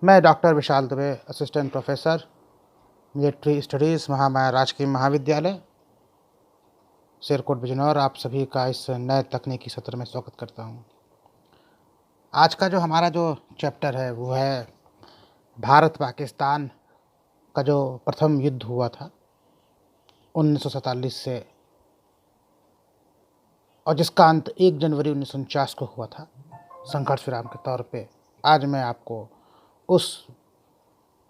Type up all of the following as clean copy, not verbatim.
मैं doctor Vishal Dubey, assistant professor, military studies, Mahamaya राजकीय महाविद्यालय, शेरकोट बिजनौर, आप सभी का इस नए तकनीकी सत्र में स्वागत करता हूं। आज का जो हमारा जो चैप्टर है वो है भारत पाकिस्तान का जो प्रथम युद्ध हुआ था 1947 से, और जिसका अंत 1 जनवरी 1949 को हुआ था संघर्ष विराम के तौर पे। आज मैं आपको उस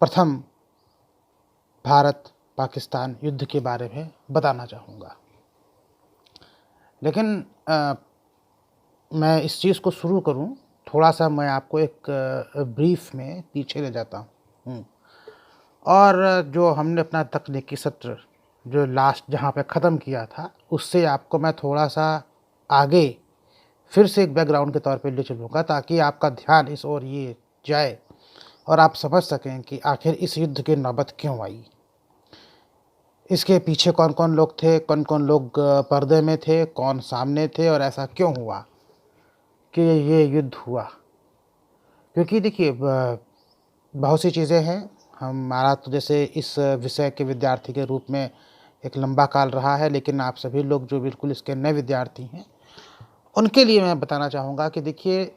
प्रथम भारत पाकिस्तान युद्ध के बारे में बताना चाहूँगा। लेकिन मैं इस चीज़ को शुरू करूं, थोड़ा सा मैं आपको एक ब्रीफ में पीछे ले जाता हूं। और जो हमने अपना तकनीकी सत्र जो लास्ट जहां पे ख़त्म किया था, उससे आपको मैं थोड़ा सा आगे फिर से एक बैकग्राउंड के तौर पे ले चलूँगा, ताकि आपका ध्यान इस ओर ये जाए और आप समझ सकें कि आखिर इस युद्ध की नौबत क्यों आई, इसके पीछे कौन कौन लोग थे, कौन कौन लोग पर्दे में थे, कौन सामने थे, और ऐसा क्यों हुआ कि ये युद्ध हुआ। क्योंकि देखिए, बहुत सी चीज़ें हैं। हमारा तो जैसे इस विषय के विद्यार्थी के रूप में एक लंबा काल रहा है, लेकिन आप सभी लोग जो बिल्कुल इसके नए विद्यार्थी हैं, उनके लिए मैं बताना चाहूँगा कि देखिए,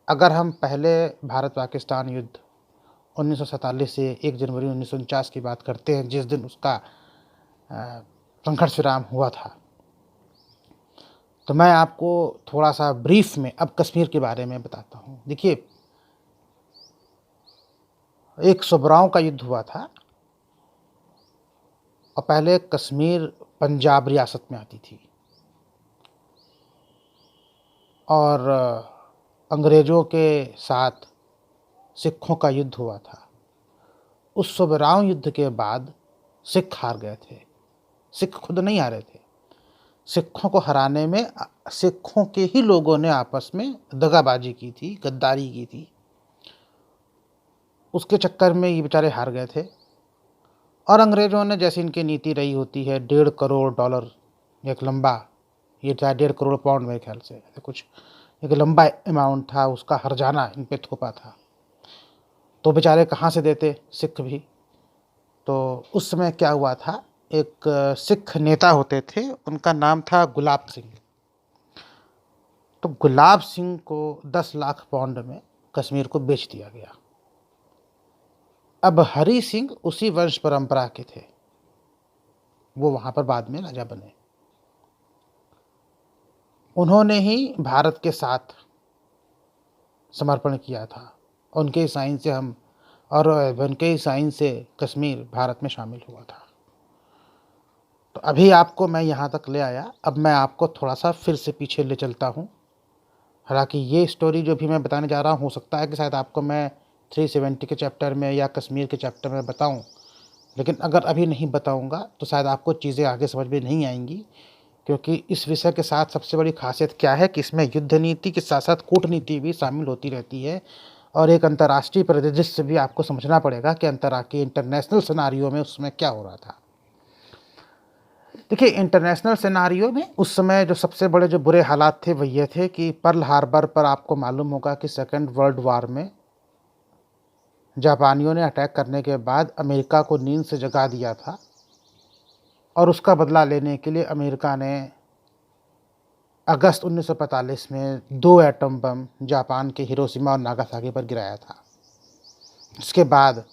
अगर हम पहले भारत पाकिस्तान युद्ध 1947 से 1 जनवरी 1949 की बात करते हैं, जिस दिन उसका संघर्ष विराम हुआ था, तो मैं आपको थोड़ा सा ब्रीफ में अब कश्मीर के बारे में बताता हूँ। देखिए, एक सोबराओं का युद्ध हुआ था, और पहले कश्मीर पंजाब रियासत में आती थी, और अंग्रेज़ों के साथ सिखों का युद्ध हुआ था। उस सोबराओं युद्ध के बाद सिख हार गए थे। सिख खुद नहीं हारे थे, सिखों को हराने में सिखों के ही लोगों ने आपस में दगाबाजी की थी, गद्दारी की थी। उसके चक्कर में ये बेचारे हार गए थे, और अंग्रेज़ों ने, जैसी इनकी नीति रही होती है, $1.5 करोड़, एक लंबा, ये था 1.5 करोड़ पाउंड मेरे ख्याल से, ऐसे कुछ एक लंबा अमाउंट था, उसका हर्जाना इन पे थोपा था। तो बेचारे कहाँ से देते, सिख भी। तो उस समय क्या हुआ था, एक सिख नेता होते थे, उनका नाम था गुलाब सिंह। तो गुलाब सिंह को 10 लाख पाउंड में कश्मीर को बेच दिया गया। अब हरी सिंह उसी वंश परंपरा के थे, वो वहाँ पर बाद में राजा बने। उन्होंने ही भारत के साथ समर्पण किया था, उनके साइन से हम, और उनके साइन से कश्मीर भारत में शामिल हुआ था। तो अभी आपको मैं यहाँ तक ले आया, अब मैं आपको थोड़ा सा फिर से पीछे ले चलता हूँ। हालांकि ये स्टोरी जो भी मैं बताने जा रहा हूँ, हो सकता है कि शायद आपको मैं 370 के चैप्टर में या कश्मीर के चैप्टर में बताऊँ, लेकिन अगर अभी नहीं बताऊँगा तो शायद आपको चीज़ें आगे समझ में नहीं आएंगी। क्योंकि इस विषय के साथ सबसे बड़ी खासियत क्या है कि इसमें युद्ध नीति के साथ साथ कूटनीति भी शामिल होती रहती है, और एक अंतर्राष्ट्रीय परिदृश्य भी आपको समझना पड़ेगा कि अंतर्राष्ट्रीय इंटरनेशनल सिनारियो में उसमें क्या हो रहा था। देखिए, इंटरनेशनल सिनारियो में उस समय जो सबसे बड़े जो बुरे हालात थे वो ये थे कि पर्ल हार्बर पर आपको मालूम होगा कि सेकेंड वर्ल्ड वार में जापानियों ने अटैक करने के बाद अमेरिका को नींद से जगा दिया था, और उसका बदला लेने के लिए अमेरिका ने अगस्त 1945 में 2 एटम बम जापान के हिरोशिमा और नागासाकी पर गिराया था। इसके बाद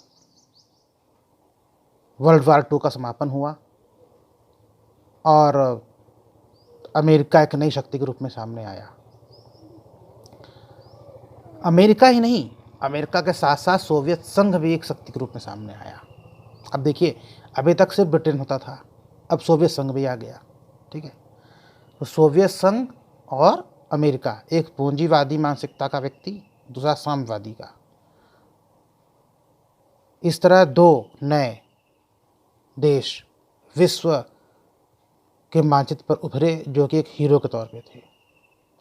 वर्ल्ड वार 2 का समापन हुआ, और अमेरिका एक नई शक्ति के रूप में सामने आया। अमेरिका ही नहीं, अमेरिका के साथ साथ सोवियत संघ भी एक शक्ति के रूप में सामने आया। अब देखिए, अभी तक सिर्फ ब्रिटेन होता था, अब सोवियत संघ भी आ गया। ठीक है, तो सोवियत संघ और अमेरिका, एक पूंजीवादी मानसिकता का व्यक्ति, दूसरा साम्यवादी का, इस तरह 2 नए देश विश्व के मानचित्र पर उभरे, जो कि एक हीरो के तौर पे थे।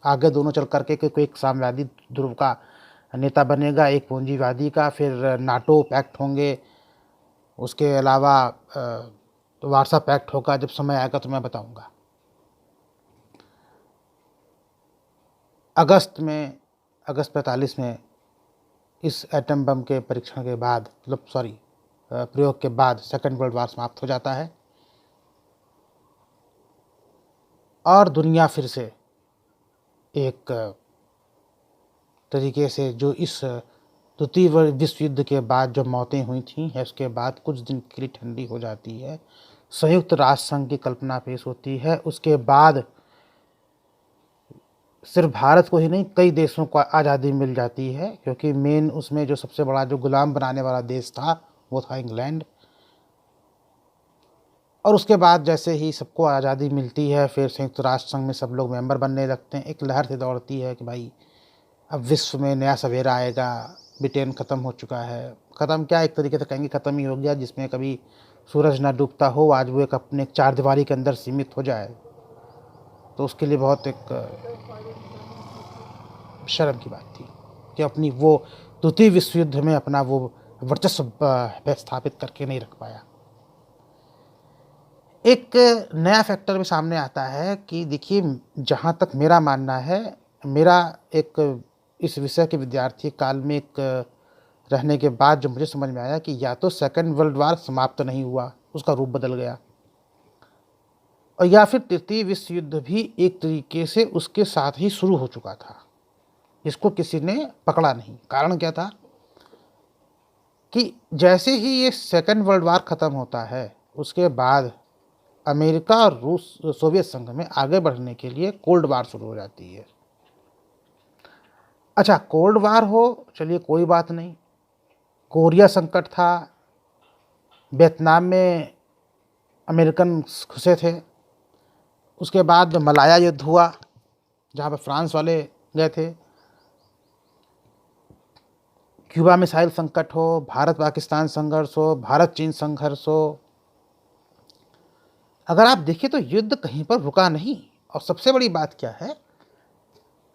आगे दोनों चल करके कोई एक साम्यवादी ध्रुव का नेता बनेगा, एक पूंजीवादी का, फिर नाटो पैक्ट होंगे, उसके अलावा वार्सा पैक्ट होगा। जब समय आएगा तो मैं बताऊंगा। अगस्त 45 में इस एटम बम के परीक्षण के बाद, मतलब सॉरी प्रयोग के बाद सेकेंड वर्ल्ड वार समाप्त हो जाता है और दुनिया फिर से एक तरीके से जो इस द्वितीय विश्व युद्ध के बाद जो मौतें हुई थी है उसके बाद कुछ दिन के लिए ठंडी हो जाती है। संयुक्त राष्ट्र संघ की कल्पना पेश होती है। उसके बाद सिर्फ भारत को ही नहीं कई देशों को आज़ादी मिल जाती है, क्योंकि मेन उसमें जो सबसे बड़ा जो गुलाम बनाने वाला देश था वो था इंग्लैंड। और उसके बाद जैसे ही सबको आज़ादी मिलती है फिर संयुक्त राष्ट्र संघ में सब लोग मेंबर बनने लगते हैं। एक लहर से दौड़ती है कि भाई अब विश्व में नया सवेरा आएगा, ब्रिटेन ख़त्म हो चुका है। ख़त्म क्या, एक तरीके से कहेंगे ख़त्म ही हो गया। जिसमें कभी सूरज ना डूबता हो, आज वो एक अपने एक चार दीवारी के अंदर सीमित हो जाए तो उसके लिए बहुत एक शर्म की बात थी कि अपनी वो द्वितीय विश्व युद्ध में अपना वो वर्चस्व स्थापित करके नहीं रख पाया। एक नया फैक्टर भी सामने आता है कि देखिए, जहाँ तक मेरा मानना है, मेरा एक इस विषय के विद्यार्थी काल में एक रहने के बाद जो मुझे समझ में आया कि या तो सेकेंड वर्ल्ड वार समाप्त नहीं हुआ, उसका रूप बदल गया, और या फिर तृतीय विश्व युद्ध भी एक तरीके से उसके साथ ही शुरू हो चुका था, जिसको किसी ने पकड़ा नहीं। कारण क्या था कि जैसे ही ये सेकेंड वर्ल्ड वार ख़त्म होता है उसके बाद अमेरिका और रूस सोवियत संघ में आगे बढ़ने के लिए कोल्ड वार शुरू हो जाती है। अच्छा, कोल्ड वार हो चलिए कोई बात नहीं, कोरिया संकट था, वियतनाम में अमेरिकन घुसे थे, उसके बाद मलाया युद्ध हुआ जहाँ पर फ्रांस वाले गए थे, क्यूबा मिसाइल संकट हो, भारत पाकिस्तान संघर्ष हो, भारत चीन संघर्ष हो। अगर आप देखिए तो युद्ध कहीं पर रुका नहीं। और सबसे बड़ी बात क्या है,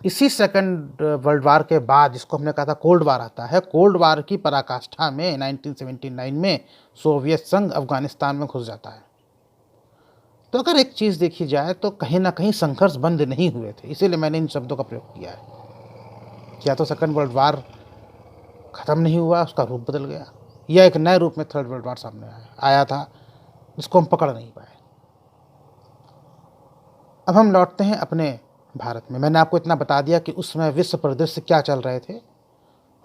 इसी सेकंड वर्ल्ड वार के बाद जिसको हमने कहा था कोल्ड वार आता है, कोल्ड वार की पराकाष्ठा में 1979 में सोवियत संघ अफगानिस्तान में घुस जाता है। तो अगर एक चीज़ देखी जाए तो कहीं ना कहीं संघर्ष बंद नहीं हुए थे, इसीलिए मैंने इन शब्दों का प्रयोग किया है। या तो सेकंड वर्ल्ड वार ख़त्म नहीं हुआ, उसका रूप बदल गया, या एक नए रूप में थर्ड वर्ल्ड वार सामने आया था जिसको हम पकड़ नहीं पाए। अब हम लौटते हैं अपने भारत में। मैंने आपको इतना बता दिया कि उस समय विश्व परिदृश्य क्या चल रहे थे।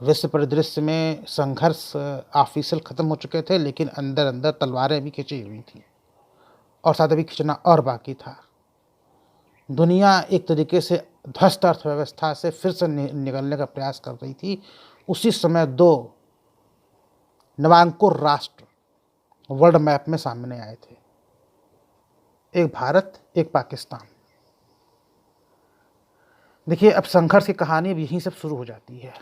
विश्व परिदृश्य में संघर्ष ऑफिशियल ख़त्म हो चुके थे, लेकिन अंदर अंदर तलवारें भी खिंची हुई थी और साथ अभी खिंचना और बाकी था। दुनिया एक तरीके से ध्वस्त अर्थव्यवस्था से फिर से निकलने का प्रयास कर रही थी। उसी समय दो नवांकुर राष्ट्र वर्ल्ड मैप में सामने आए थे, एक भारत, एक पाकिस्तान। देखिए, अब संघर्ष की कहानी अब यहीं से शुरू हो जाती है।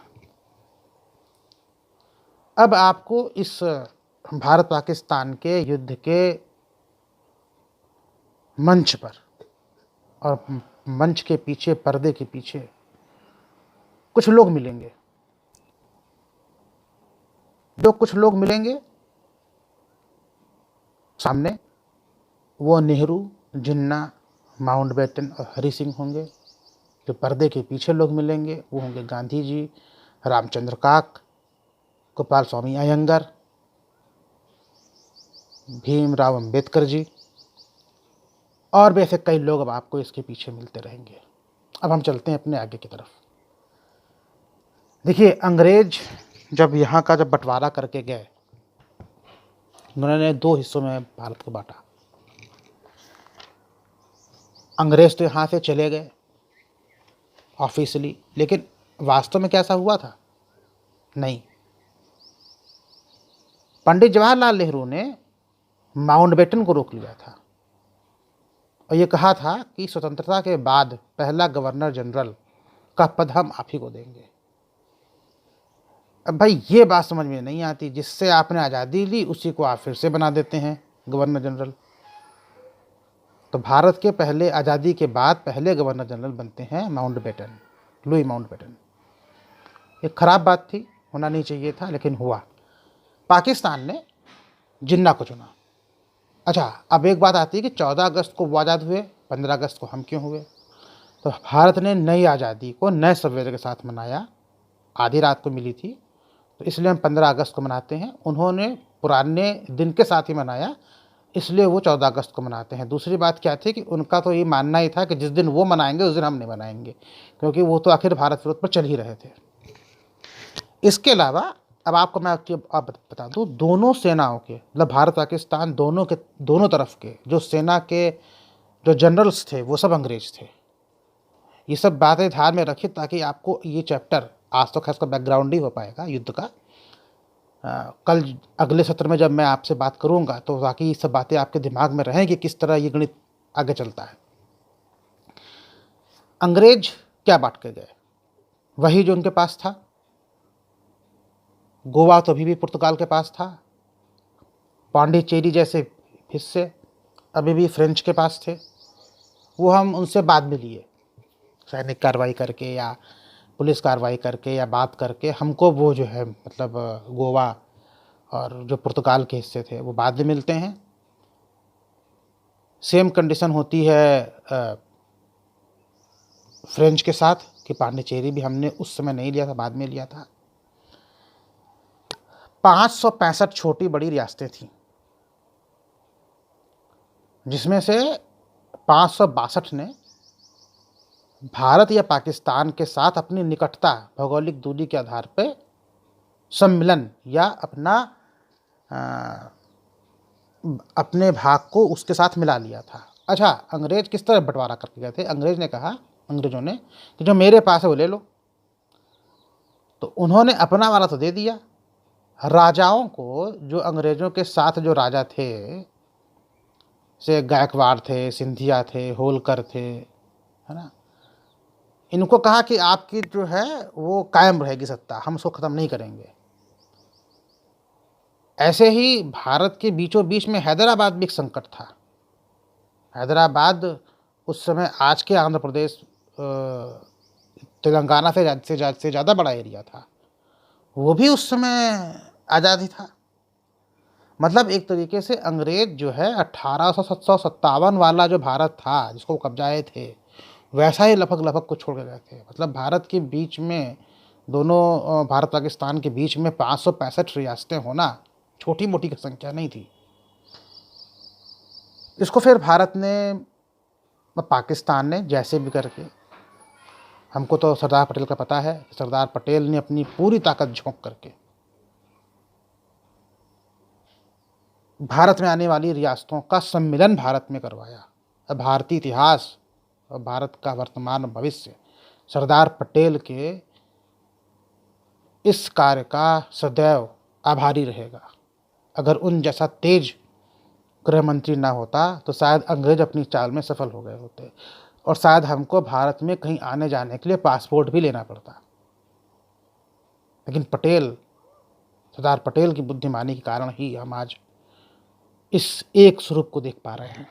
अब आपको इस भारत पाकिस्तान के युद्ध के मंच पर और मंच के पीछे, पर्दे के पीछे कुछ लोग मिलेंगे। जो कुछ लोग मिलेंगे सामने, वो नेहरू, जिन्ना, माउंटबेटन और हरि सिंह होंगे। जो पर्दे के पीछे लोग मिलेंगे वो होंगे गांधी जी, रामचंद्र काक, गोपाल स्वामी अयंगर, भीमराव अंबेडकर जी, और भी ऐसे कई लोग अब आपको इसके पीछे मिलते रहेंगे। अब हम चलते हैं अपने आगे की तरफ। देखिए, अंग्रेज जब यहाँ का जब बंटवारा करके गए, उन्होंने दो हिस्सों में भारत को बांटा। अंग्रेज तो यहाँ से चले गए ऑफिशियली, लेकिन वास्तव में कैसा हुआ था नहीं। पंडित जवाहरलाल नेहरू ने माउंटबेटन को रोक लिया था और ये कहा था कि स्वतंत्रता के बाद पहला गवर्नर जनरल का पद हम आप ही को देंगे। अब भाई ये बात समझ में नहीं आती, जिससे आपने आज़ादी ली उसी को आप फिर से बना देते हैं गवर्नर जनरल। तो भारत के पहले आज़ादी के बाद पहले गवर्नर जनरल बनते हैं माउंटबेटन, लुई माउंटबेटन। एक ख़राब बात थी, होना नहीं चाहिए था, लेकिन हुआ। पाकिस्तान ने जिन्ना को चुना। अच्छा, अब एक बात आती है कि 14 अगस्त को वो आज़ाद हुए, 15 अगस्त को हम क्यों हुए? तो भारत ने नई आज़ादी को नए सवेरे के साथ मनाया। आधी रात को मिली थी, तो इसलिए हम 15 अगस्त को मनाते हैं। उन्होंने पुराने दिन के साथ ही मनाया, इसलिए वो 14 अगस्त को मनाते हैं। दूसरी बात क्या थी कि उनका तो ये मानना ही था कि जिस दिन वो मनाएंगे उस दिन हम नहीं मनाएंगे, क्योंकि वो तो आखिर भारत विरोध पर चल ही रहे थे। इसके अलावा अब आपको मैं आप बता दूं, दोनों सेनाओं के, मतलब भारत पाकिस्तान दोनों तरफ के जो सेना के जो जनरल्स थे वो सब अंग्रेज थे। ये सब बातें ध्यान में रखिए ताकि आपको ये चैप्टर, आज तो खैर का बैकग्राउंड ही हो पाएगा युद्ध का, कल अगले सत्र में जब मैं आपसे बात करूंगा तो ताकि ये सब बातें आपके दिमाग में रहें कि किस तरह ये गणित आगे चलता है। अंग्रेज क्या बांट के गए? वही जो उनके पास था। गोवा तो अभी भी पुर्तगाल के पास था। पांडिचेरी जैसे हिस्से अभी भी फ्रेंच के पास थे। वो हम उनसे बाद में लिए, सैनिक कार्रवाई करके या पुलिस कार्रवाई करके या बात करके। हमको वो जो है मतलब गोवा और जो पुर्तगाल के हिस्से थे वो बाद में मिलते हैं। सेम कंडीशन होती है फ्रेंच के साथ कि पांडिचेरी भी हमने उस समय नहीं लिया था, बाद में लिया था। 565 छोटी बड़ी रियासतें थीं, जिसमें से 562 ने भारत या पाकिस्तान के साथ अपनी निकटता, भौगोलिक दूरी के आधार पर सम्मिलन या अपने भाग को उसके साथ मिला लिया था। अच्छा, अंग्रेज किस तरह बंटवारा करके गए थे? अंग्रेजों ने कि जो मेरे पास है वो ले लो। तो उन्होंने अपना वाला तो दे दिया। राजाओं को, जो अंग्रेजों के साथ जो राजा थे, से गायकवाड़ थे, सिंधिया थे, होलकर थे, है ना, इनको कहा कि आपकी जो है वो कायम रहेगी सत्ता, हम उसको ख़त्म नहीं करेंगे। ऐसे ही भारत के बीचों बीच में हैदराबाद भी एक संकट था। हैदराबाद उस समय आज के आंध्र प्रदेश तेलंगाना से ज़्यादा बड़ा एरिया था। वो भी उस समय आज़ादी था। मतलब एक तरीके से अंग्रेज जो है 1857 वाला जो भारत था जिसको कब्जाए थे, वैसा ही लगभग को छोड़ के गए थे। मतलब भारत के बीच में, दोनों भारत पाकिस्तान के बीच में 565 रियासतें होना छोटी मोटी संख्या नहीं थी। इसको फिर भारत ने, पाकिस्तान ने जैसे भी करके, हमको तो सरदार पटेल का पता है, सरदार पटेल ने अपनी पूरी ताकत झोंक करके भारत में आने वाली रियासतों का सम्मिलन भारत में करवाया। भारतीय इतिहास और भारत का वर्तमान और भविष्य सरदार पटेल के इस कार्य का सदैव आभारी रहेगा। अगर उन जैसा तेज गृह मंत्री ना होता तो शायद अंग्रेज अपनी चाल में सफल हो गए होते और शायद हमको भारत में कहीं आने जाने के लिए पासपोर्ट भी लेना पड़ता। लेकिन सरदार पटेल की बुद्धिमानी के कारण ही हम आज इस एक स्वरूप को देख पा रहे हैं।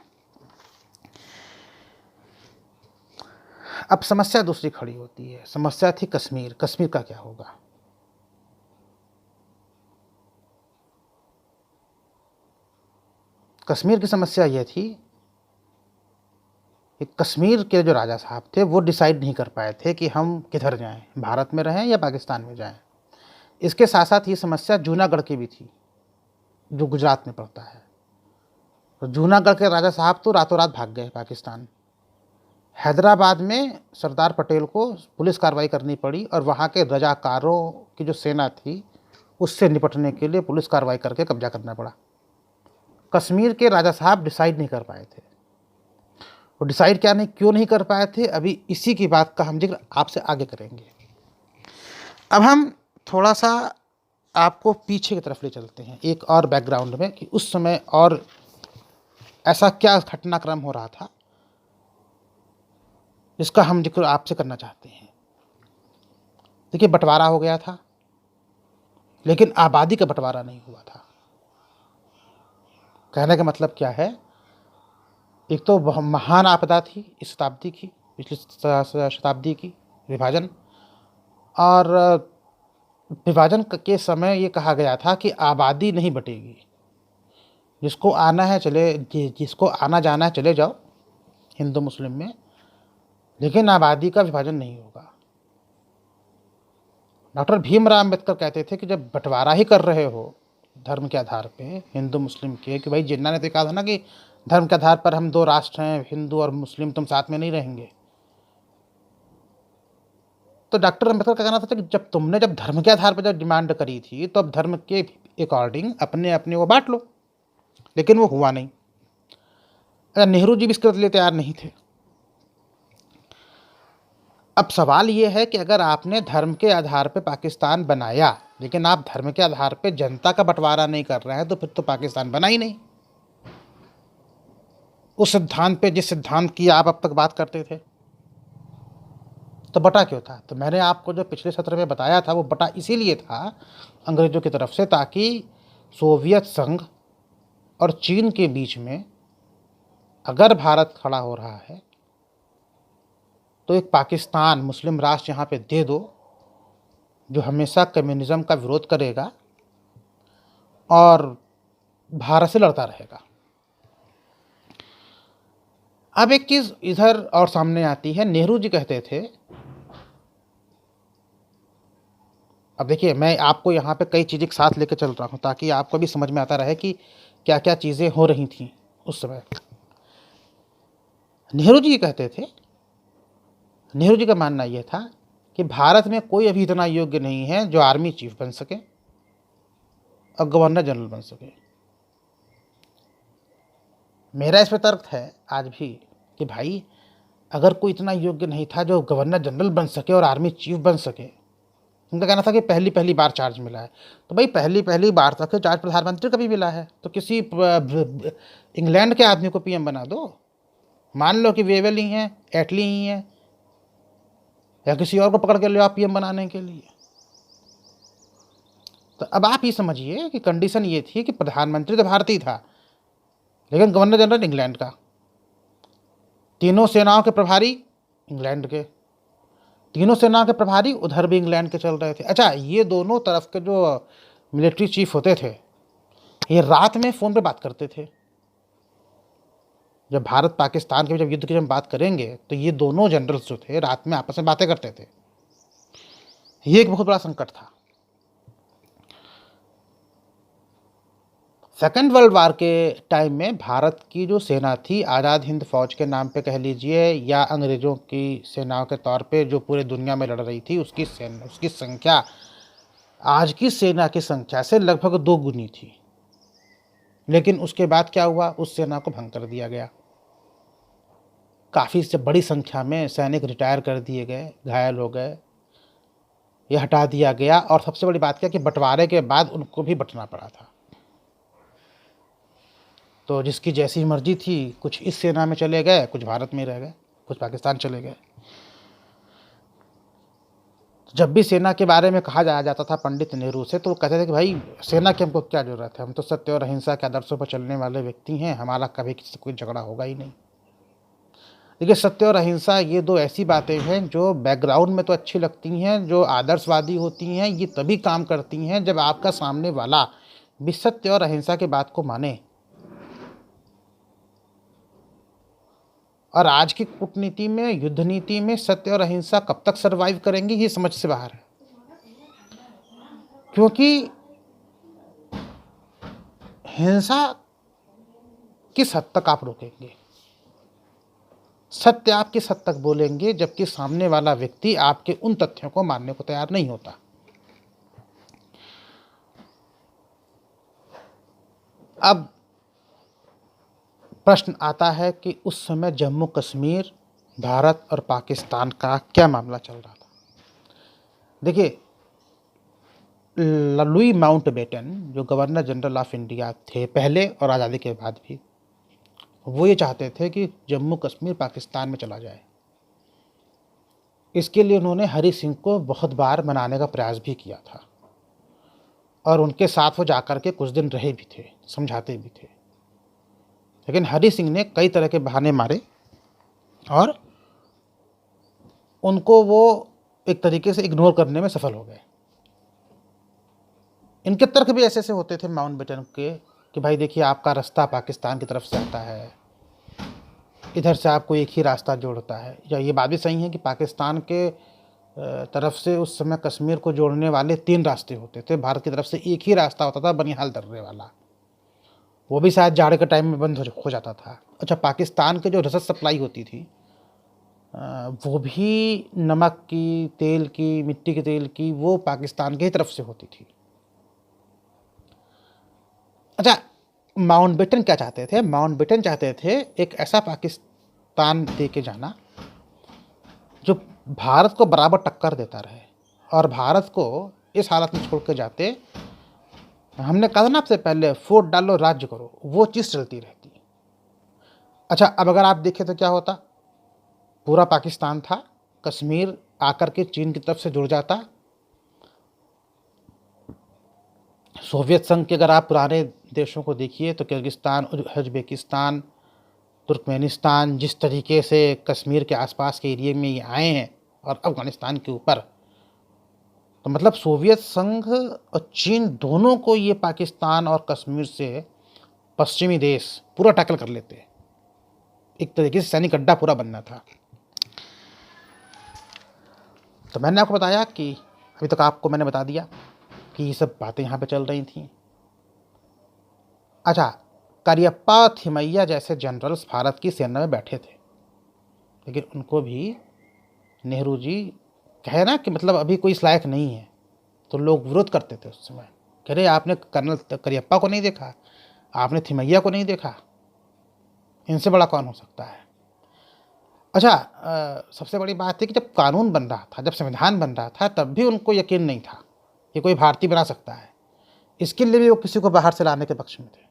अब समस्या दूसरी खड़ी होती है। समस्या थी कश्मीर का क्या होगा? कश्मीर की समस्या यह थी कि कश्मीर के जो राजा साहब थे वो डिसाइड नहीं कर पाए थे कि हम किधर जाएं, भारत में रहें या पाकिस्तान में जाएं। इसके साथ साथ ये समस्या जूनागढ़ की भी थी, जो गुजरात में पड़ता है। तो जूनागढ़ के राजा साहब तो रातों रात भाग गए पाकिस्तान। हैदराबाद में सरदार पटेल को पुलिस कार्रवाई करनी पड़ी और वहाँ के रजाकारों की जो सेना थी उससे निपटने के लिए पुलिस कार्रवाई करके कब्जा करना पड़ा। कश्मीर के राजा साहब डिसाइड नहीं कर पाए थे। वो डिसाइड क्यों नहीं कर पाए थे, अभी इसी की बात का हम जिक्र आपसे आगे करेंगे। अब हम थोड़ा सा आपको पीछे की तरफ ले चलते हैं, एक और बैकग्राउंड में, कि उस समय और ऐसा क्या घटनाक्रम हो रहा था जिसका हम जिक्र आपसे करना चाहते हैं। देखिए, बंटवारा हो गया था, लेकिन आबादी का बंटवारा नहीं हुआ था। कहने का मतलब क्या है? एक तो महान आपदा थी इस शताब्दी की, पिछली शताब्दी की, विभाजन। और विभाजन के समय ये कहा गया था कि आबादी नहीं बटेगी, जिसको आना जाना है चले जाओ हिंदू मुस्लिम में, लेकिन आबादी का विभाजन नहीं होगा। डॉक्टर भीमराव अम्बेडकर कहते थे कि जब बंटवारा ही कर रहे हो धर्म के आधार पे, हिंदू मुस्लिम के, कि भाई जिन्ना ने तो कहा था ना कि धर्म के आधार पर हम दो राष्ट्र हैं, हिंदू और मुस्लिम, तुम साथ में नहीं रहेंगे। तो डॉक्टर अम्बेडकर का कहना था कि जब धर्म के आधार पर जब डिमांड करी थी तो अब धर्म के अकॉर्डिंग अपने अपने वो बांट लो, लेकिन वो हुआ नहीं। नेहरू जी भी इसके लिए तैयार नहीं थे। अब सवाल ये है कि अगर आपने धर्म के आधार पर पाकिस्तान बनाया, लेकिन आप धर्म के आधार पर जनता का बंटवारा नहीं कर रहे हैं, तो फिर तो पाकिस्तान बना ही नहीं। उस सिद्धांत पे, जिस सिद्धांत की आप अब तक बात करते थे, तो बटा क्यों था? तो मैंने आपको जो पिछले सत्र में बताया था वो बटा इसीलिए था अंग्रेजों की तरफ से, ताकि सोवियत संघ और चीन के बीच में अगर भारत खड़ा हो रहा है तो एक पाकिस्तान मुस्लिम राष्ट्र यहाँ पे दे दो, जो हमेशा कम्युनिज्म का विरोध करेगा और भारत से लड़ता रहेगा। अब एक चीज़ इधर और सामने आती है। नेहरू जी कहते थे, अब देखिए मैं आपको यहाँ पे कई चीज़ें एक साथ लेकर चल रहा हूँ ताकि आपको भी समझ में आता रहे कि क्या क्या चीज़ें हो रही थी उस समय। नेहरू जी कहते थे, नेहरू जी का मानना यह था कि भारत में कोई अभी इतना योग्य नहीं है जो आर्मी चीफ बन सके और गवर्नर जनरल बन सके। मेरा इस पर तर्क है आज भी कि भाई अगर कोई इतना योग्य नहीं था जो गवर्नर जनरल बन सके और आर्मी चीफ बन सके, उनका कहना था कि पहली बार चार्ज मिला है, तो भाई पहली बार तक चार्ज प्रधानमंत्री का भी मिला है, तो किसी इंग्लैंड के आदमी को पीएम बना दो। मान लो कि वेवेल ही हैं, एटली ही हैं, या किसी और को पकड़ के ले आओ पीएम बनाने के लिए। तो अब आप ये समझिए कि कंडीशन ये थी कि प्रधानमंत्री तो भारतीय था, लेकिन गवर्नर जनरल इंग्लैंड का, तीनों सेनाओं के प्रभारी इंग्लैंड के, तीनों सेनाओं के प्रभारी उधर भी इंग्लैंड के चल रहे थे। अच्छा, ये दोनों तरफ के जो मिलिट्री चीफ होते थे ये रात में फ़ोन पे बात करते थे। जब भारत पाकिस्तान के जब युद्ध की जब बात करेंगे तो ये दोनों जनरल्स जो थे रात में आपस में बातें करते थे। ये एक बहुत बड़ा संकट था। सेकेंड वर्ल्ड वार के टाइम में भारत की जो सेना थी, आज़ाद हिंद फौज के नाम पे कह लीजिए या अंग्रेज़ों की सेनाओं के तौर पे जो पूरे दुनिया में लड़ रही थी, उसकी संख्या आज की सेना की संख्या से लगभग 2 गुनी थी। लेकिन उसके बाद क्या हुआ? उस सेना को भंग कर दिया गया। काफ़ी से बड़ी संख्या में सैनिक रिटायर कर दिए गए, घायल हो गए, यह हटा दिया गया। और सबसे बड़ी बात क्या कि बंटवारे के बाद उनको भी बंटना पड़ा था। तो जिसकी जैसी मर्जी थी, कुछ इस सेना में चले गए, कुछ भारत में रह गए, कुछ पाकिस्तान चले गए। जब भी सेना के बारे में कहा जाता था पंडित नेहरू से, तो वो कहते थे कि भाई सेना की हमको क्या ज़रूरत है, हम तो सत्य और अहिंसा के आदर्शों पर चलने वाले व्यक्ति हैं, हमारा कभी किसी से कोई झगड़ा होगा ही नहीं। देखिए, सत्य और अहिंसा ये दो ऐसी बातें हैं जो बैकग्राउंड में तो अच्छी लगती हैं, जो आदर्शवादी होती हैं, ये तभी काम करती हैं जब आपका सामने वाला भी सत्य और अहिंसा की बात को माने। और आज की कूटनीति में, युद्ध नीति में सत्य और अहिंसा कब तक सरवाइव करेंगी, ये समझ से बाहर है। क्योंकि हिंसा किस हद तक आप रोकेंगे, सत्य आप किस हद तक बोलेंगे, जबकि सामने वाला व्यक्ति आपके उन तथ्यों को मानने को तैयार नहीं होता। अब प्रश्न आता है कि उस समय जम्मू कश्मीर, भारत और पाकिस्तान का क्या मामला चल रहा था। देखिए, लुई माउंटबेटन जो गवर्नर जनरल ऑफ इंडिया थे पहले और आज़ादी के बाद भी, वो ये चाहते थे कि जम्मू कश्मीर पाकिस्तान में चला जाए। इसके लिए उन्होंने हरि सिंह को बहुत बार मनाने का प्रयास भी किया था और उनके साथ वो जाकर के कुछ दिन रहे भी थे, समझाते भी थे। लेकिन हरि सिंह ने कई तरह के बहाने मारे और उनको वो एक तरीके से इग्नोर करने में सफल हो गए। इनके तर्क भी ऐसे होते थे माउंटबेटन के कि भाई देखिए, आपका रास्ता पाकिस्तान की तरफ से आता है, इधर से आपको एक ही रास्ता जोड़ता है। या ये बात भी सही है कि पाकिस्तान के तरफ से उस समय कश्मीर को जोड़ने वाले 3 रास्ते होते थे। भारत की तरफ से एक ही रास्ता होता था बनिहाल दर्रे वाला, वो भी शायद जाड़े के टाइम में बंद हो जाता था। अच्छा, पाकिस्तान के जो रसद सप्लाई होती थी वो भी नमक की, तेल की, मिट्टी के तेल की, वो पाकिस्तान की तरफ से होती थी। अच्छा, माउंटबेटन क्या चाहते थे? माउंटबेटन चाहते थे एक ऐसा पाकिस्तान दे के जाना जो भारत को बराबर टक्कर देता रहे, और भारत को इस हालत में छोड़ के जाते, हमने कहा था ना आपसे पहले, वोट डालो राज्य करो, वो चीज़ चलती रहती। अच्छा, अब अगर आप देखें तो क्या होता, पूरा पाकिस्तान था, कश्मीर आकर के चीन की तरफ से जुड़ जाता। सोवियत संघ के अगर आप पुराने देशों को देखिए तो किर्गिस्तान, उज्बेकिस्तान, तुर्कमेनिस्तान जिस तरीके से कश्मीर के आसपास के एरिए में ये आए हैं और अफ़गानिस्तान के ऊपर, तो मतलब सोवियत संघ और चीन दोनों को ये पाकिस्तान और कश्मीर से पश्चिमी देश पूरा टैकल कर लेते। एक तरीके से सैनिक अड्डा पूरा बनना था। तो मैंने आपको बताया कि अभी तक आपको मैंने बता दिया कि ये सब बातें यहाँ पे चल रही थी। अच्छा, करियप्पा थिमैया जैसे जनरल्स भारत की सेना में बैठे थे, लेकिन उनको भी नेहरू जी कहे ना कि मतलब अभी कोई इस लायक नहीं है, तो लोग विरोध करते थे उस समय। कह रहे आपने कर्नल करियप्पा को नहीं देखा, आपने थिमैया को नहीं देखा, इनसे बड़ा कौन हो सकता है। अच्छा, सबसे बड़ी बात है कि जब कानून बन रहा था, जब संविधान बन रहा था, तब भी उनको यकीन नहीं था कि कोई भारतीय बना सकता है। इसके लिए भी वो किसी को बाहर से लाने के पक्ष में थे।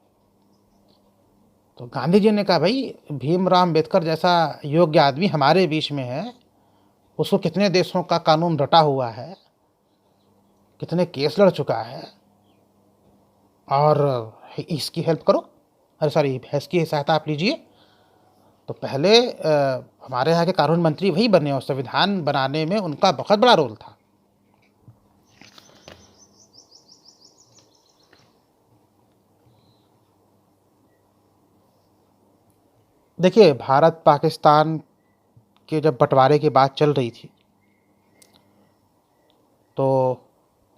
तो गांधी जी ने कहा भाई, भीमराव अम्बेडकर जैसा योग्य आदमी हमारे बीच में है, उसको कितने देशों का कानून रटा हुआ है, कितने केस लड़ चुका है, और इसकी हेल्प करो, अरे सॉरी, इसकी सहायता आप लीजिए। तो पहले हमारे यहाँ के कानून मंत्री वही बने और संविधान बनाने में उनका बहुत बड़ा रोल था। देखिए, भारत पाकिस्तान के जब बंटवारे की बात चल रही थी, तो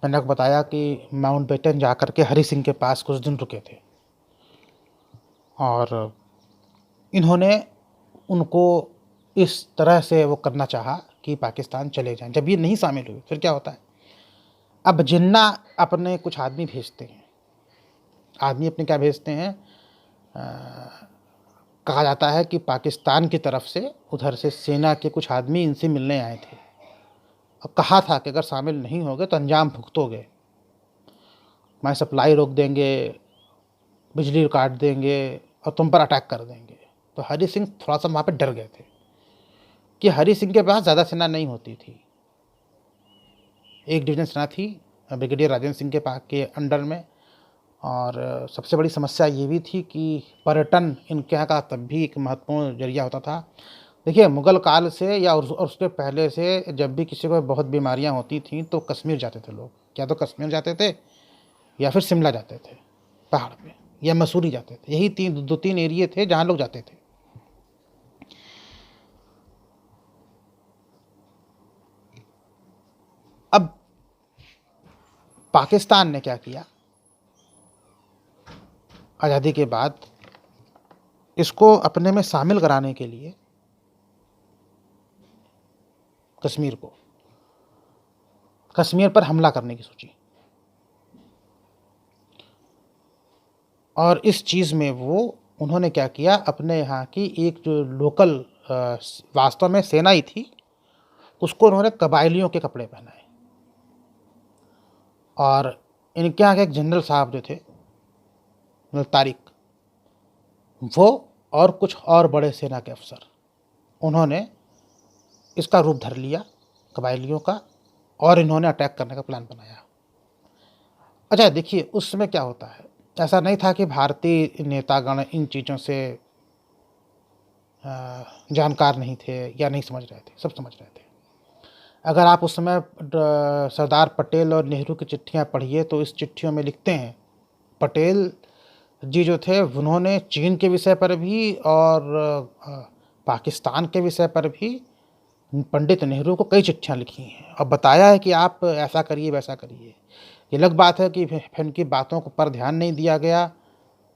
मैंने आपको बताया कि माउंटबेटन जाकर के हरि सिंह के पास कुछ दिन रुके थे, और इन्होंने उनको इस तरह से वो करना चाहा कि पाकिस्तान चले जाएं। जब ये नहीं शामिल हुए, फिर क्या होता है, अब जिन्ना अपने कुछ आदमी भेजते हैं। आदमी अपने क्या भेजते हैं, कहा जाता है कि पाकिस्तान की तरफ से, उधर से सेना के कुछ आदमी इनसे मिलने आए थे और कहा था कि अगर शामिल नहीं होगे तो अंजाम भुगतोगे, मैं सप्लाई रोक देंगे, बिजली काट देंगे और तुम पर अटैक कर देंगे। तो हरि सिंह थोड़ा सा वहाँ पे डर गए थे कि हरि सिंह के पास ज़्यादा सेना नहीं होती थी। एक डिवीजन सेना थी ब्रिगेडियर राजेंद्र सिंह के अंडर में, और सबसे बड़ी समस्या ये भी थी कि पर्यटन इनके यहाँ का तब भी एक महत्वपूर्ण जरिया होता था। देखिए, मुग़ल काल से या उसके पहले से जब भी किसी को बहुत बीमारियाँ होती थीं तो कश्मीर जाते थे लोग। या तो कश्मीर जाते थे या फिर शिमला जाते थे पहाड़ पे, या मसूरी जाते थे। यही दो तीन एरिए थे जहाँ लोग जाते थे। अब पाकिस्तान ने क्या किया, आज़ादी के बाद इसको अपने में शामिल कराने के लिए कश्मीर पर हमला करने की सोची, और इस चीज़ में उन्होंने क्या किया, अपने यहाँ की एक जो लोकल वास्तव में सेना ही थी, उसको उन्होंने कबायलियों के कपड़े पहनाए, और इनके यहाँ के एक जनरल साहब जो थे तारिक, वो और कुछ और बड़े सेना के अफसर, उन्होंने इसका रूप धर लिया कबायलियों का, और इन्होंने अटैक करने का प्लान बनाया। अच्छा, देखिए उस समय क्या होता है, ऐसा नहीं था कि भारतीय नेतागण इन चीज़ों से जानकार नहीं थे या नहीं समझ रहे थे, सब समझ रहे थे। अगर आप उस समय सरदार पटेल और नेहरू की चिट्ठियाँ पढ़िए तो इस चिट्ठियों में लिखते हैं, पटेल जी जो थे उन्होंने चीन के विषय पर भी और पाकिस्तान के विषय पर भी पंडित नेहरू को कई चिट्ठियाँ लिखी हैं और बताया है कि आप ऐसा करिए, वैसा करिए। ये अलग बात है कि फिर उनकी बातों को पर ध्यान नहीं दिया गया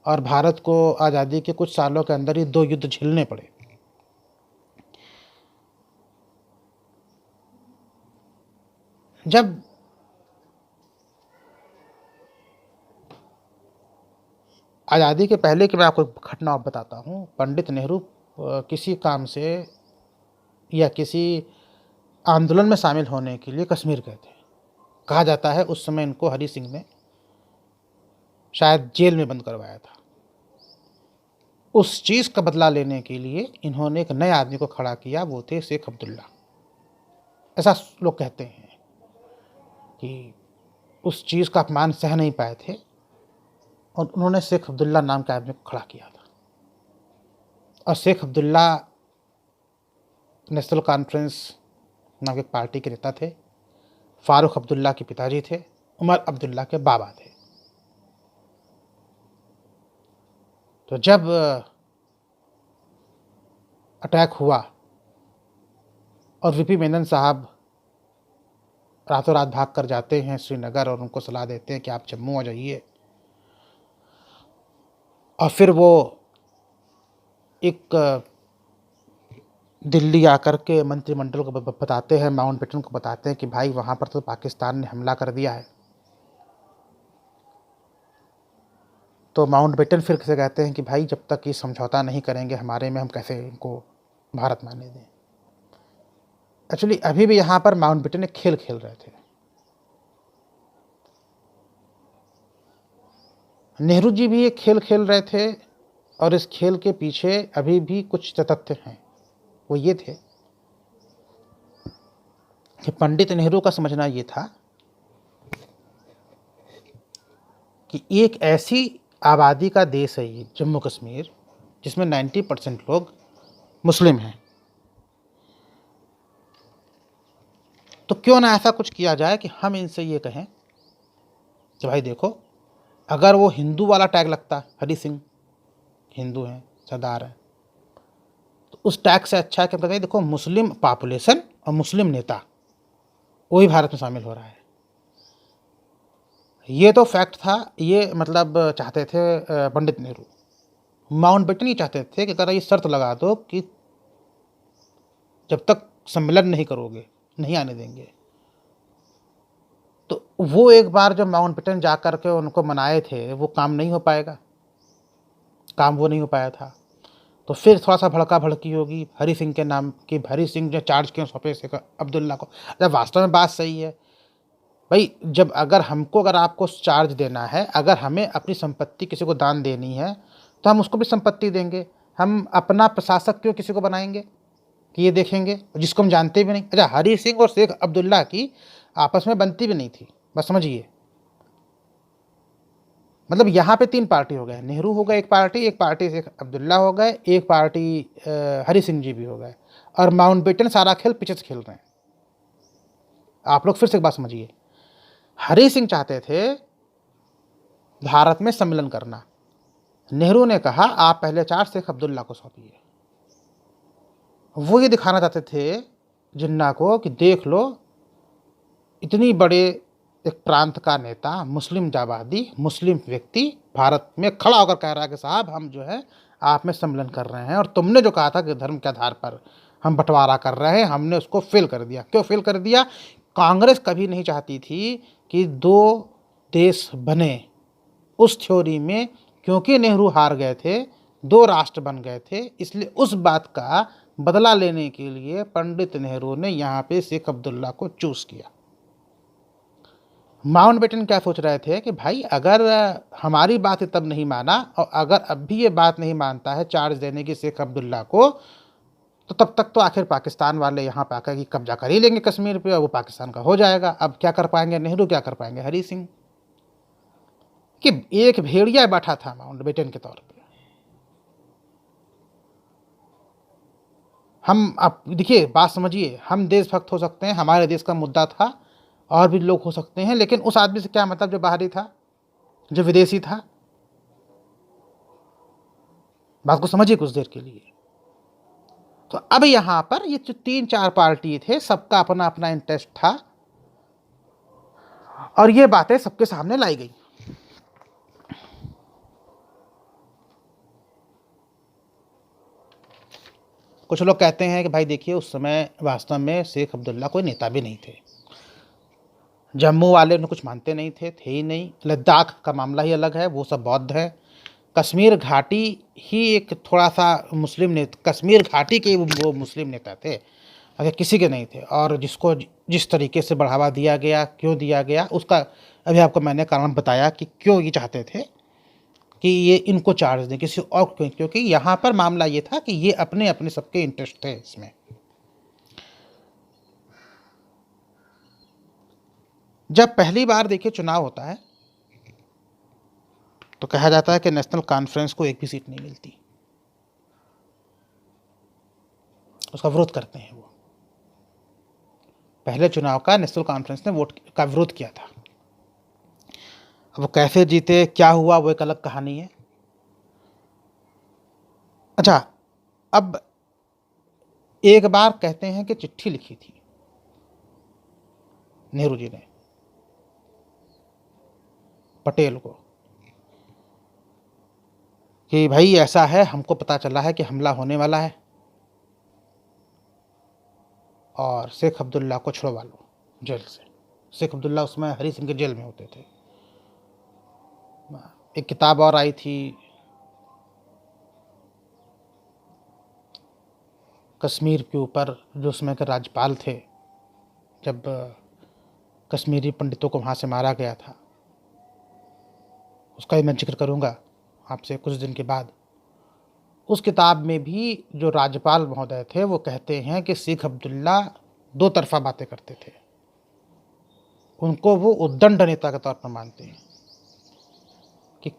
और भारत को आज़ादी के कुछ सालों के अंदर ही 2 युद्ध झेलने पड़े। जब आज़ादी के पहले की मैं आपको घटना बताता हूँ। पंडित नेहरू किसी काम से या किसी आंदोलन में शामिल होने के लिए कश्मीर गए थे। कहा जाता है उस समय इनको हरि सिंह ने शायद जेल में बंद करवाया था। उस चीज़ का बदला लेने के लिए इन्होंने एक नए आदमी को खड़ा किया, वो थे शेख अब्दुल्ला। ऐसा लोग कहते हैं कि उस चीज़ का अपमान सह नहीं पाए थे और उन्होंने शेख अब्दुल्ला नाम के आदमी को खड़ा किया था। और शेख अब्दुल्ला नेशनल कॉन्फ्रेंस नाम की पार्टी के नेता थे। फारूक अब्दुल्ला के पिताजी थे, उमर अब्दुल्ला के बाबा थे। तो जब अटैक हुआ और वीपी मेनन साहब रातों रात भाग कर जाते हैं श्रीनगर और उनको सलाह देते हैं कि आप जम्मू आ जाइए, और फिर वो एक दिल्ली आकर के मंत्रिमंडल को बताते हैं, माउंटबेटन को बताते हैं कि भाई वहाँ पर तो पाकिस्तान ने हमला कर दिया है। तो माउंटबेटन फिर से कहते हैं कि भाई जब तक ये समझौता नहीं करेंगे हमारे में, हम कैसे इनको भारत मानने दें। एक्चुअली अभी भी यहाँ पर माउंटबेटन एक खेल खेल रहे थे। नेहरू जी भी एक खेल खेल रहे थे और इस खेल के पीछे अभी भी कुछ तथ्य हैं। वो ये थे कि पंडित नेहरू का समझना ये था कि एक ऐसी आबादी का देश है ये जम्मू कश्मीर जिसमें 90% लोग मुस्लिम हैं। तो क्यों ना ऐसा कुछ किया जाए कि हम इनसे ये कहें कि भाई देखो, अगर वो हिंदू वाला टैग लगता, हरि सिंह हिंदू हैं, सरदार हैं, तो उस टैग से अच्छा है कि हम कहते हैं देखो मुस्लिम पॉपुलेशन और मुस्लिम नेता वही भारत में शामिल हो रहा है। ये तो फैक्ट था। ये मतलब चाहते थे पंडित नेहरू। माउंटबेटन ये चाहते थे कि अगर ये शर्त लगा दो कि जब तक सम्मेलन नहीं करोगे नहीं आने देंगे। तो वो एक बार जब माउंटबेटन जा कर के उनको मनाए थे, वो काम नहीं हो पाएगा, काम वो नहीं हो पाया था। तो फिर थोड़ा सा भड़का भड़की होगी हरि सिंह के नाम की। हरि सिंह जो चार्ज क्यों सौंपे शेख अब्दुल्ला को? जब वास्तव में बात सही है भाई, जब अगर आपको चार्ज देना है, अगर हमें अपनी संपत्ति किसी को दान देनी है तो हम उसको भी संपत्ति देंगे। हम अपना प्रशासक क्यों किसी को बनाएंगे कि ये देखेंगे जिसको हम जानते भी नहीं। अच्छा, हरि सिंह और शेख अब्दुल्ला की आपस में बनती भी नहीं थी, बस समझिए। मतलब यहाँ पे 3 पार्टी हो गए, नेहरू हो गए एक पार्टी शेख अब्दुल्ला हो गए, एक पार्टी हरि सिंह जी भी हो गए, और माउंटबेटन सारा खेल पीछे से खेल रहे हैं। आप लोग फिर से एक बात समझिए, हरि सिंह चाहते थे भारत में सम्मेलन करना। नेहरू ने कहा आप पहले चार्ज शेख अब्दुल्ला को सौंपिए। वो ये दिखाना चाहते थे जिन्ना को कि देख लो, इतनी बड़े एक प्रांत का नेता, मुस्लिम जाबादी, मुस्लिम व्यक्ति भारत में खड़ा होकर कह रहा है कि साहब हम जो है आप में सम्मेलन कर रहे हैं, और तुमने जो कहा था कि धर्म के आधार पर हम बंटवारा कर रहे हैं, हमने उसको फेल कर दिया। क्यों फेल कर दिया? कांग्रेस कभी नहीं चाहती थी कि 2 देश बने। उस थ्योरी में क्योंकि नेहरू हार गए थे, 2 राष्ट्र बन गए थे, इसलिए उस बात का बदला लेने के लिए पंडित नेहरू ने यहाँ पे शेख अब्दुल्ला को चूज किया। माउंटबेटन क्या सोच रहे थे कि भाई अगर हमारी बात तब नहीं माना, और अगर अब भी ये बात नहीं मानता है चार्ज देने की शेख अब्दुल्ला को, तो तब तक तो आखिर पाकिस्तान वाले यहाँ पे आकर कब्जा कर ही लेंगे कश्मीर पे, और वो पाकिस्तान का हो जाएगा। अब क्या कर पाएंगे नेहरू, क्या कर पाएंगे हरि सिंह? कि एक भेड़िया बैठा था माउंटबेटन के तौर पे। हम आप देखिए, बात समझिए, हम देशभक्त हो सकते हैं, हमारे देश का मुद्दा था, और भी लोग हो सकते हैं, लेकिन उस आदमी से क्या मतलब जो बाहरी था, जो विदेशी था? बात को समझिए कुछ देर के लिए। तो अब यहाँ पर ये जो 3-4 पार्टी थे, सबका अपना अपना इंटरेस्ट था और ये बातें सबके सामने लाई गई। कुछ लोग कहते हैं कि भाई देखिए, उस समय वास्तव में शेख अब्दुल्ला कोई नेता भी नहीं थे। जम्मू वाले उन्हें कुछ मानते नहीं थे ही नहीं। लद्दाख का मामला ही अलग है, वो सब बौद्ध है। कश्मीर घाटी ही एक थोड़ा सा मुस्लिम नेता, कश्मीर घाटी के वो मुस्लिम नेता थे, अगर किसी के नहीं थे। और जिसको जिस तरीके से बढ़ावा दिया गया, क्यों दिया गया, उसका अभी आपको मैंने कारण बताया कि क्यों ये चाहते थे कि ये इनको चार्ज दें, किसी और क्यों, क्योंकि यहाँ पर मामला ये था कि ये अपने अपने सबके इंटरेस्ट थे इसमें। जब पहली बार देखिए चुनाव होता है तो कहा जाता है कि नेशनल कॉन्फ्रेंस को एक भी सीट नहीं मिलती, उसका विरोध करते हैं। वो पहले चुनाव का नेशनल कॉन्फ्रेंस ने वोट का विरोध किया था। वो कैसे जीते, क्या हुआ, वो एक अलग कहानी है। अच्छा, अब एक बार कहते हैं कि चिट्ठी लिखी थी नेहरू जी ने पटेल को कि भाई ऐसा है, हमको पता चला है कि हमला होने वाला है और शेख अब्दुल्ला को छुड़वा लो जेल से। शेख अब्दुल्ला उसमें हरी सिंह के जेल में होते थे। एक किताब और आई थी, कश्मीर के ऊपर, जो उसमें के राज्यपाल थे जब कश्मीरी पंडितों को वहाँ से मारा गया था, उसका ही मैं जिक्र करूँगा आपसे कुछ दिन के बाद। उस किताब में भी जो राज्यपाल महोदय थे वो कहते हैं कि शेख अब्दुल्ला दो तरफा बातें करते थे, उनको वो उद्दंड नेता के तौर पर मानते हैं कि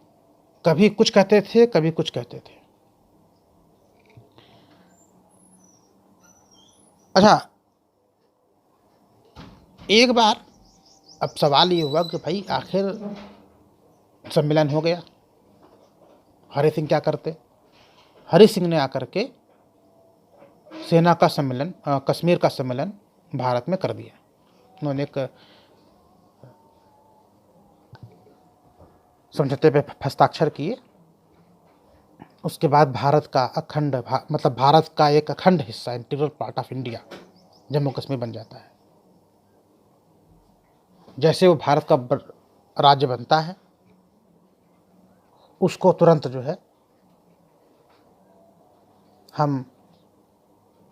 कभी कुछ कहते थे, कभी कुछ कहते थे। अच्छा, एक बार अब सवाल ये हुआ कि भाई आखिर सम्मेलन हो गया, हरि सिंह क्या करते। हरि सिंह ने आकर के सेना का सम्मेलन, कश्मीर का सम्मेलन भारत में कर दिया। उन्होंने एक समझौते पे हस्ताक्षर किए। उसके बाद भारत का अखंड मतलब भारत का एक अखंड हिस्सा, integral part of India, Jammu Kashmir बन जाता है। जैसे वो भारत का राज्य बनता है, उसको तुरंत जो है हम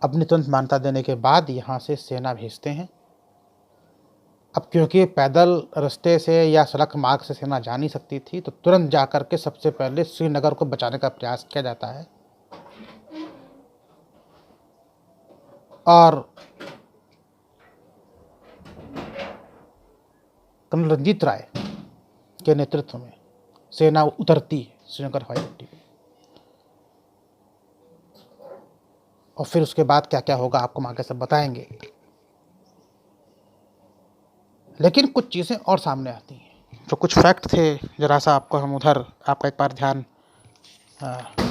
अपनी तुरंत मान्यता देने के बाद यहाँ से सेना भेजते हैं। अब क्योंकि पैदल रास्ते से या सड़क मार्ग से सेना जा नहीं सकती थी, तो तुरंत जाकर के सबसे पहले श्रीनगर को बचाने का प्रयास किया जाता है। और कर्नल रंजीत राय के नेतृत्व में सेना उतरती है श्रीनगर हवाई अड्डे पे। और फिर उसके बाद क्या क्या होगा आपको हम आगे सब बताएंगे। लेकिन कुछ चीज़ें और सामने आती हैं, जो कुछ फैक्ट थे, जरा सा आपको हम उधर आपका एक बार ध्यान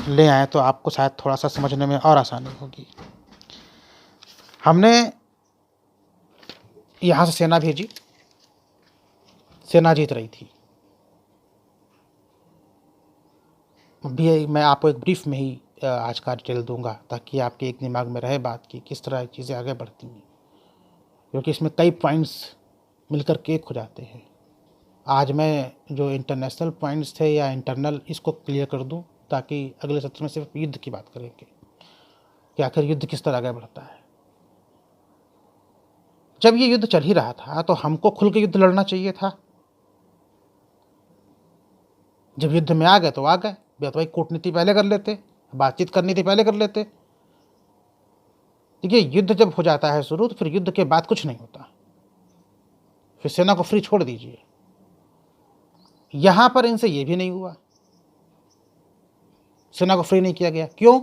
ले आए तो आपको शायद थोड़ा सा समझने में और आसानी होगी। हमने यहाँ से सेना भेजी, सेना जीत रही थी। भी मैं आपको एक ब्रीफ में ही आज का डिटेल दूंगा ताकि आपके एक दिमाग में रहे बात की किस तरह चीज़ें आगे बढ़ती हैं, क्योंकि इसमें कई पॉइंट्स मिलकर के एक हो जाते हैं। आज मैं जो इंटरनेशनल पॉइंट्स थे या इंटरनल, इसको क्लियर कर दूं ताकि अगले सत्र में सिर्फ युद्ध की बात करेंगे कि आखिर युद्ध किस तरह आगे बढ़ता है। जब ये युद्ध चल ही रहा था तो हमको खुल के युद्ध लड़ना चाहिए था। जब युद्ध में आ गए तो आ गए, या तो भाई कूटनीति पहले कर लेते, बातचीत करनी थी पहले कर लेते। देखिए, युद्ध जब हो जाता है शुरू तो फिर युद्ध के बाद कुछ नहीं होता, फिर सेना को फ्री छोड़ दीजिए। यहां पर इनसे ये भी नहीं हुआ, सेना को फ्री नहीं किया गया। क्यों?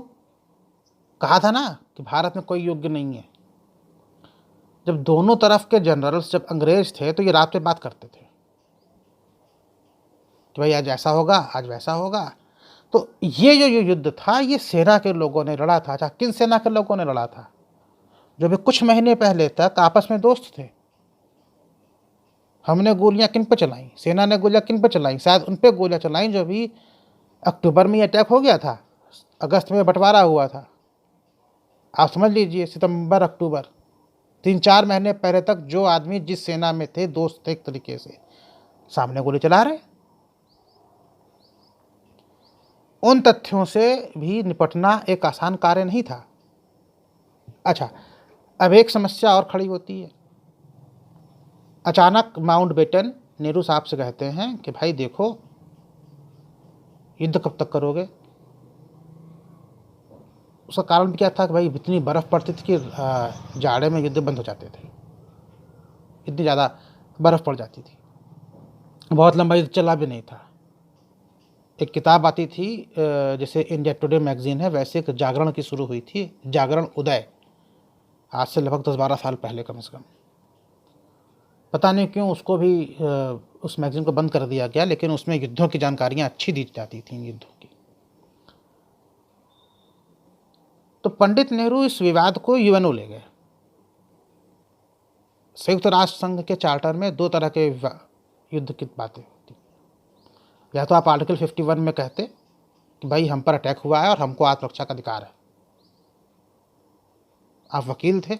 कहा था ना कि भारत में कोई योग्य नहीं है। जब दोनों तरफ के जनरल्स जब अंग्रेज थे तो ये रात में बात करते थे कि भाई आज ऐसा होगा, आज वैसा होगा, तो ये जो युद्ध था ये सेना के लोगों ने लड़ा था। अच्छा, किन सेना के लोगों ने लड़ा था? जो भी कुछ महीने पहले तक आपस में दोस्त थे। हमने गोलियां किन पे चलाई? सेना ने गोलियां किन पे चलाई? शायद उन पे गोलियां चलाई जो भी अक्टूबर में अटैक हो गया था, अगस्त में बंटवारा हुआ था। आप समझ लीजिए, सितंबर अक्टूबर 3-4 महीने पहले तक जो आदमी जिस सेना में थे, दोस्त थे एक तरीके से, सामने गोली चला रहे। उन तथ्यों से भी निपटना एक आसान कार्य नहीं था। अच्छा, अब एक समस्या और खड़ी होती है। अचानक माउंटबेटन नेहरू साहब से कहते हैं कि भाई देखो, युद्ध कब तक करोगे? उसका कारण भी क्या था कि भाई इतनी बर्फ़ पड़ती थी कि जाड़े में युद्ध बंद हो जाते थे, इतनी ज़्यादा बर्फ़ पड़ जाती थी, बहुत लंबा युद्ध चला भी नहीं था। एक किताब आती थी, जैसे इंडिया टुडे मैगज़ीन है, वैसे एक जागरण की शुरू हुई थी, जागरण उदय, आज से लगभग 10-12 साल पहले कम से कम। पता नहीं क्यों उसको भी उस मैगज़ीन को बंद कर दिया गया, लेकिन उसमें युद्धों की जानकारियाँ अच्छी दी जाती थीं, युद्धों की। तो पंडित नेहरू इस विवाद को यूएनओ ले गए। संयुक्त राष्ट्र संघ के चार्टर में 2 तरह के युद्ध की बातें होती, या तो आप आर्टिकल 51 में कहते कि भाई हम पर अटैक हुआ है और हमको आत्मरक्षा का अधिकार है। आप वकील थे,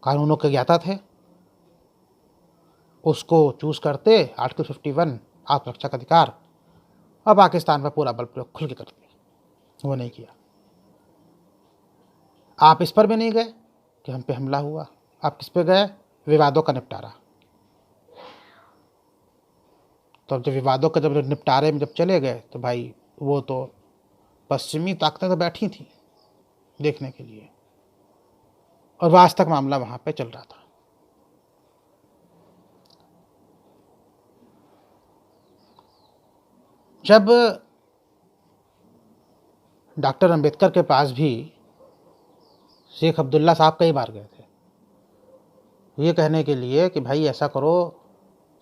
कानूनों के ज्ञाता थे, उसको चूज करते आर्टिकल 51 आत्मरक्षा का अधिकार, और पाकिस्तान पर पूरा बल प्रयोग खुल के करते। वो नहीं किया। आप इस पर भी नहीं गए कि हम पे हमला हुआ, आप किस पे गए? विवादों का निपटारा। तो जब विवादों का जब निपटारे में जब चले गए तो भाई वो तो पश्चिमी ताकतें तो बैठी थी देखने के लिए, और आज तक मामला वहां पे चल रहा था। जब डॉक्टर अंबेडकर के पास भी शेख अब्दुल्ला साहब कई बार गए थे ये कहने के लिए कि भाई ऐसा करो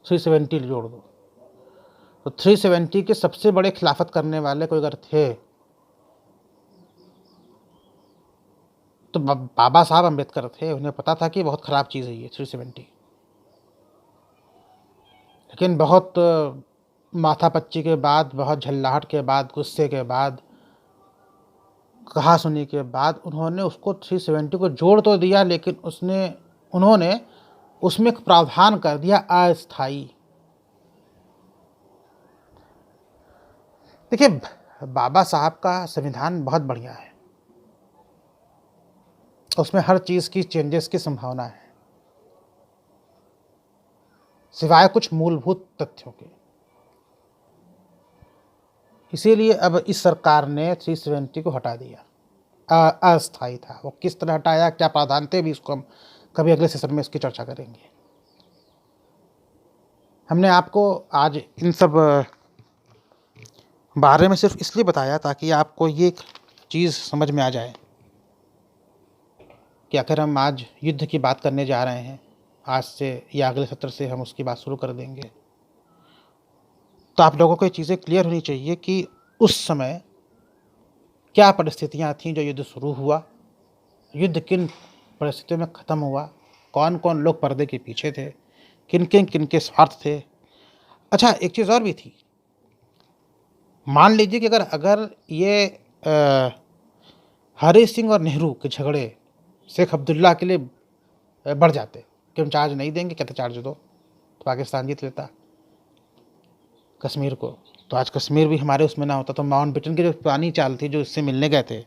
370 जोड़ दो, तो 370 के सबसे बड़े खिलाफत करने वाले कोई अगर थे तो बाबा साहब अंबेडकर थे। उन्हें पता था कि बहुत ख़राब चीज़ है ये 370, लेकिन बहुत माथापच्ची के बाद, बहुत झल्लाहट के बाद, गुस्से के बाद, कहा सुनी के बाद उन्होंने उसको 370 को जोड़ तो दिया, लेकिन उन्होंने उसमें एक प्रावधान कर दिया अस्थाई। देखिए, बाबा साहब का संविधान बहुत बढ़िया है, उसमें हर चीज़ की चेंजेस की संभावना है, सिवाय कुछ मूलभूत तथ्यों के। इसीलिए अब इस सरकार ने 370 को हटा दिया। अस्थायी था वो, किस तरह हटाया, क्या प्रावधान थे, भी इसको हम कभी अगले सेशन में इसकी चर्चा करेंगे। हमने आपको आज इन सब बारे में सिर्फ इसलिए बताया ताकि आपको ये चीज़ समझ में आ जाए कि आखिर हम आज युद्ध की बात करने जा रहे हैं। आज से या अगले सत्र से हम उसकी बात शुरू कर देंगे। तो आप लोगों को ये चीज़ें क्लियर होनी चाहिए कि उस समय क्या परिस्थितियां थीं जो युद्ध शुरू हुआ, युद्ध किन परिस्थितियों में ख़त्म हुआ, कौन कौन लोग पर्दे के पीछे थे, किन के स्वार्थ थे। अच्छा, एक चीज़ और भी थी। मान लीजिए कि अगर ये हरी सिंह और नेहरू के झगड़े शेख अब्दुल्ला के लिए बढ़ जाते कि हम चार्ज नहीं देंगे, कहते चार्ज दो, तो पाकिस्तान जीत लेता कश्मीर को, तो आज कश्मीर भी हमारे उसमें ना होता। तो माउंटबेटन की जो पुरानी चाल थी, जो इससे मिलने गए थे,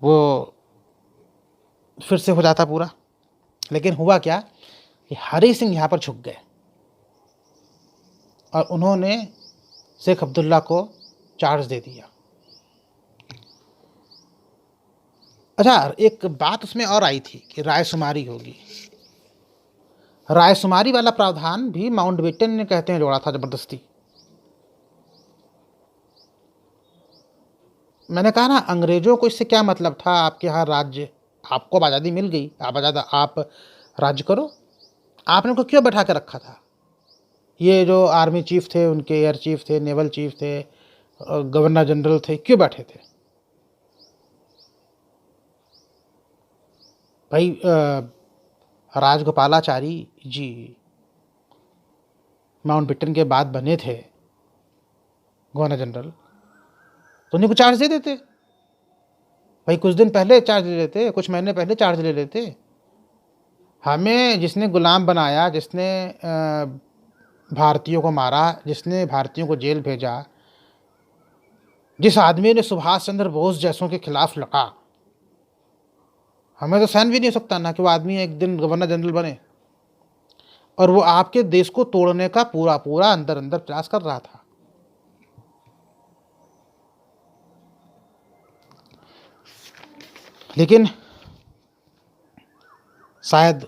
वो फिर से हो जाता पूरा। लेकिन हुआ क्या कि हरी सिंह यहाँ पर झुक गए और उन्होंने शेख अब्दुल्ला को चार्ज दे दिया। अच्छा, एक बात उसमें और आई थी कि रायशुमारी होगी। रायशुमारी वाला प्रावधान भी माउंटबेटन ने कहते हैं जोड़ा था जबरदस्ती। मैंने कहा ना, अंग्रेजों को इससे क्या मतलब था? आपके यहाँ राज्य, आपको आज़ादी मिल गई, आप राज्य करो। आपने उनको क्यों बैठा के रखा था? ये जो आर्मी चीफ थे, उनके एयर चीफ थे, नेवल चीफ थे, गवर्नर जनरल थे, क्यों बैठे थे भाई? राजगोपालाचारी जी माउंटबेटन के बाद बने थे गवर्नर जनरल, तो उन्हीं को चार्ज दे देते भाई। कुछ दिन पहले चार्ज ले लेते, कुछ महीने पहले चार्ज ले लेते। हमें जिसने गुलाम बनाया, जिसने भारतीयों को मारा, जिसने भारतीयों को जेल भेजा, जिस आदमी ने सुभाष चंद्र बोस जैसों के खिलाफ लड़ा, हमें तो सहन भी नहीं हो सकता ना कि वो आदमी एक दिन गवर्नर जनरल बने। और वो आपके देश को तोड़ने का पूरा पूरा अंदर अंदर प्रयास कर रहा था। लेकिन शायद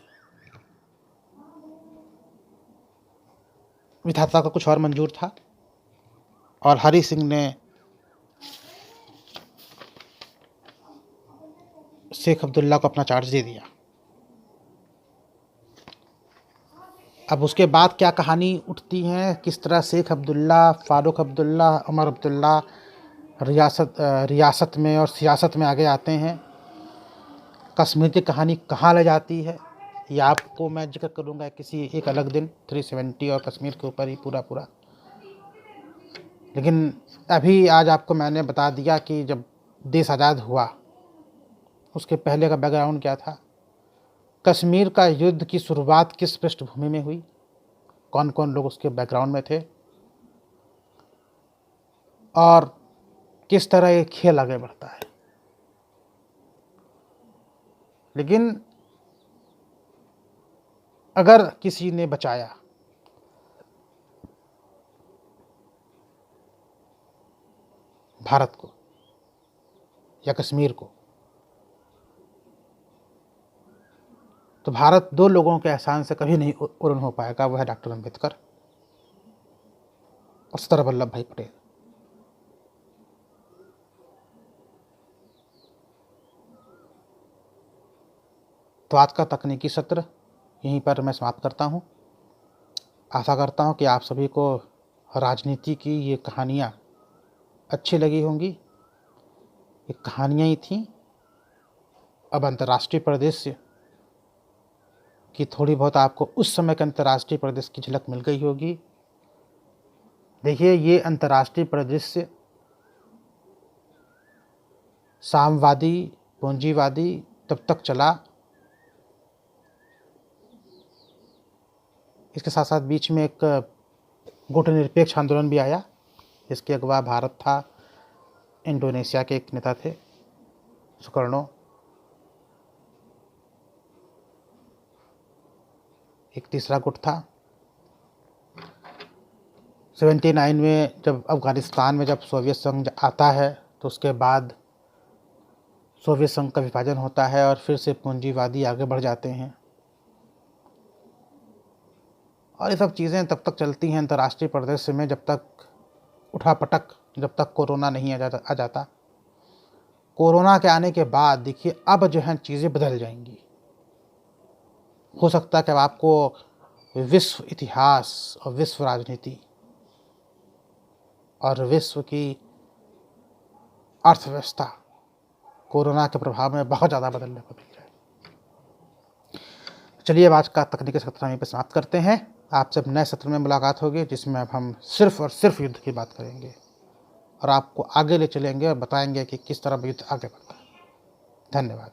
विधाता का कुछ और मंजूर था, और हरि सिंह ने शेख अब्दुल्ला को अपना चार्ज दे दिया। अब उसके बाद क्या कहानी उठती है, किस तरह शेख अब्दुल्ला, फारूक अब्दुल्ला, उमर अब्दुल्ला रियासत में और सियासत में आगे आते हैं, कश्मीर की कहानी कहाँ ले जाती है, ये आपको मैं जिक्र करूँगा किसी एक अलग दिन, 370 और कश्मीर के ऊपर ही पूरा पूरा। लेकिन अभी आज आपको मैंने बता दिया कि जब देश आज़ाद हुआ उसके पहले का बैकग्राउंड क्या था, कश्मीर का युद्ध की शुरुआत किस पृष्ठभूमि में हुई, कौन कौन लोग उसके बैकग्राउंड में थे, और किस तरह ये खेल आगे बढ़ता है। लेकिन अगर किसी ने बचाया भारत को या कश्मीर को, तो भारत दो लोगों के एहसान से कभी नहीं उर्ण हो पाएगा। वह है डॉक्टर अम्बेडकर और सरदार वल्लभ भाई पटेल। तो आज का तकनीकी सत्र यहीं पर मैं समाप्त करता हूँ। आशा करता हूँ कि आप सभी को राजनीति की ये कहानियाँ अच्छी लगी होंगी। ये कहानियाँ ही थीं। अब अंतर्राष्ट्रीय परिदृश्य की थोड़ी बहुत आपको उस समय के अंतर्राष्ट्रीय परिदृश्य की झलक मिल गई होगी। देखिए, ये अंतर्राष्ट्रीय परिदृश्य साम्यवादी, पूंजीवादी तब तक चला, इसके साथ साथ बीच में एक गुटनिरपेक्ष आंदोलन भी आया, जिसके अगवा भारत था, इंडोनेशिया के एक नेता थे सुकर्णो, एक तीसरा गुट था। 79 में जब अफ़गानिस्तान में जब सोवियत संघ आता है, तो उसके बाद सोवियत संघ का विभाजन होता है और फिर से पूंजीवादी आगे बढ़ जाते हैं। और ये सब चीज़ें तब तक चलती हैं अंतर्राष्ट्रीय परिदृश्य में जब तक उठापटक, जब तक कोरोना नहीं आ जाता। कोरोना के आने के बाद देखिए अब जो है चीज़ें बदल जाएंगी। हो सकता है कि अब आपको विश्व इतिहास और विश्व राजनीति और विश्व की अर्थव्यवस्था कोरोना के प्रभाव में बहुत ज़्यादा बदलने को मिल जाए। चलिए, अब आज का तकनीकी सत्र यहीं पर समाप्त करते हैं। आपसे नए सत्र में मुलाकात होगी, जिसमें अब हम सिर्फ और सिर्फ युद्ध की बात करेंगे और आपको आगे ले चलेंगे और बताएंगे कि किस तरह युद्ध आगे बढ़ता है। धन्यवाद।